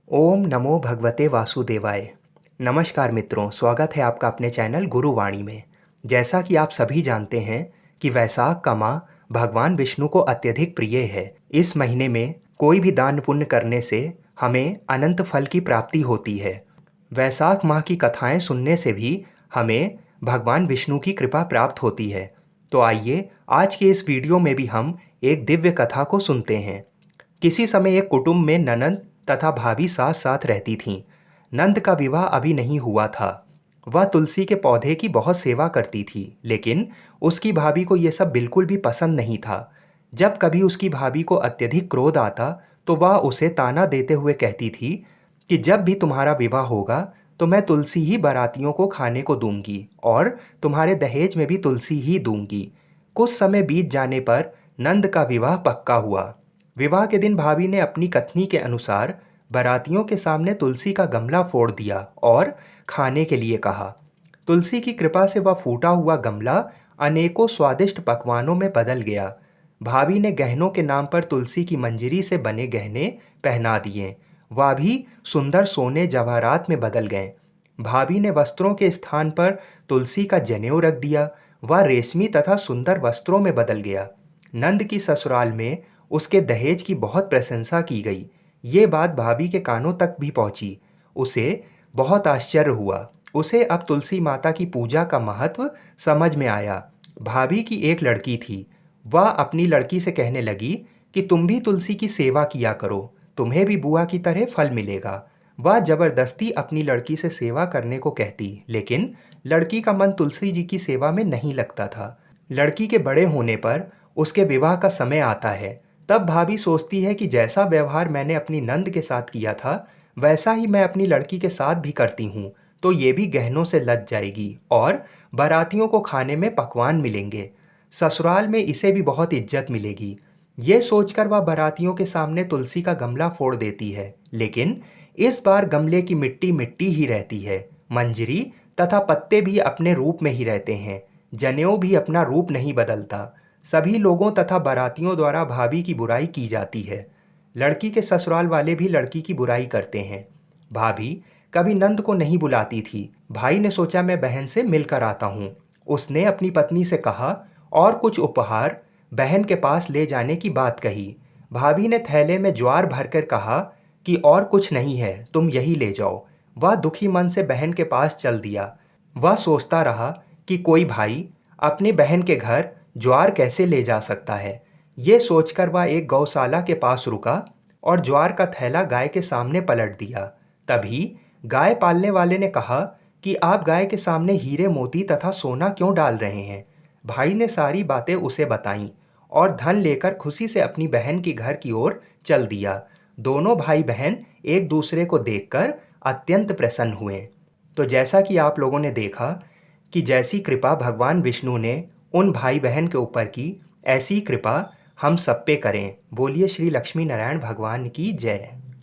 ओम नमो भगवते वासुदेवाय। नमस्कार मित्रों, स्वागत है आपका अपने चैनल गुरुवाणी में। जैसा कि आप सभी जानते हैं कि वैशाख का माह भगवान विष्णु को अत्यधिक प्रिय है। इस महीने में कोई भी दान पुण्य करने से हमें अनंत फल की प्राप्ति होती है। वैशाख माह की कथाएं सुनने से भी हमें भगवान विष्णु की कृपा प्राप्त होती है। तो आइए आज के इस वीडियो में भी हम एक दिव्य कथा को सुनते हैं। किसी समय एक कुटुंब में ननंद तथा भाभी साथ साथ रहती थीं। नंद का विवाह अभी नहीं हुआ था। वह तुलसी के पौधे की बहुत सेवा करती थी, लेकिन उसकी भाभी को यह सब बिल्कुल भी पसंद नहीं था। जब कभी उसकी भाभी को अत्यधिक क्रोध आता तो वह उसे ताना देते हुए कहती थी कि जब भी तुम्हारा विवाह होगा तो मैं तुलसी ही बारातियों को खाने को दूंगी और तुम्हारे दहेज में भी तुलसी ही दूंगी। कुछ समय बीत जाने पर नंद का विवाह पक्का हुआ। विवाह के दिन भाभी ने अपनी कथनी के अनुसार बारातियों के सामने तुलसी का गमला फोड़ दिया और खाने के लिए कहा। तुलसी की कृपा से वह फूटा हुआ गमला अनेकों स्वादिष्ट पकवानों में बदल गया। भाभी ने गहनों के नाम पर तुलसी की मंजरी से बने गहने पहना दिए। वह भी सुंदर सोने जवाहरात में बदल गए। भाभी ने वस्त्रों के स्थान पर तुलसी का जनेऊ रख दिया। वह रेशमी तथा सुंदर वस्त्रों में बदल गया। नंद की ससुराल में उसके दहेज की बहुत प्रशंसा की गई। ये बात भाभी के कानों तक भी पहुंची। उसे बहुत आश्चर्य हुआ। उसे अब तुलसी माता की पूजा का महत्व समझ में आया। भाभी की एक लड़की थी। वह अपनी लड़की से कहने लगी कि तुम भी तुलसी की सेवा किया करो, तुम्हें भी बुआ की तरह फल मिलेगा। वह जबरदस्ती अपनी लड़की से सेवा करने को कहती, लेकिन लड़की का मन तुलसी जी की सेवा में नहीं लगता था। लड़की के बड़े होने पर उसके विवाह का समय आता है। तब भाभी सोचती है कि जैसा व्यवहार मैंने अपनी नंद के साथ किया था वैसा ही मैं अपनी लड़की के साथ भी करती हूँ, तो ये भी गहनों से लद जाएगी और बारातियों को खाने में पकवान मिलेंगे। ससुराल में इसे भी बहुत इज्जत मिलेगी। ये सोचकर वह बारातियों के सामने तुलसी का गमला फोड़ देती है, लेकिन इस बार गमले की मिट्टी मिट्टी ही रहती है। मंजरी तथा पत्ते भी अपने रूप में ही रहते हैं। जनेऊ भी अपना रूप नहीं बदलता। सभी लोगों तथा बारातियों द्वारा भाभी की बुराई की जाती है। लड़की के ससुराल वाले भी लड़की की बुराई करते हैं। भाभी कभी नंद को नहीं बुलाती थी। भाई ने सोचा मैं बहन से मिलकर आता हूँ। उसने अपनी पत्नी से कहा और कुछ उपहार बहन के पास ले जाने की बात कही। भाभी ने थैले में ज्वार भरकर कहा कि और कुछ नहीं है, तुम यही ले जाओ। वह दुखी मन से बहन के पास चल दिया। वह सोचता रहा कि कोई भाई अपनी बहन के घर ज्वार कैसे ले जा सकता है। ये सोचकर वह एक गौशाला के पास रुका और ज्वार का थैला गाय के सामने पलट दिया। तभी गाय पालने वाले ने कहा कि आप गाय के सामने हीरे मोती तथा सोना क्यों डाल रहे हैं। भाई ने सारी बातें उसे बताईं और धन लेकर खुशी से अपनी बहन की घर की ओर चल दिया। दोनों भाई बहन एक दूसरे को देखकर अत्यंत प्रसन्न हुए। तो जैसा कि आप लोगों ने देखा कि जैसी कृपा भगवान विष्णु ने उन भाई बहन के ऊपर की, ऐसी कृपा हम सब पे करें। बोलिए श्री लक्ष्मी नारायण भगवान की जय।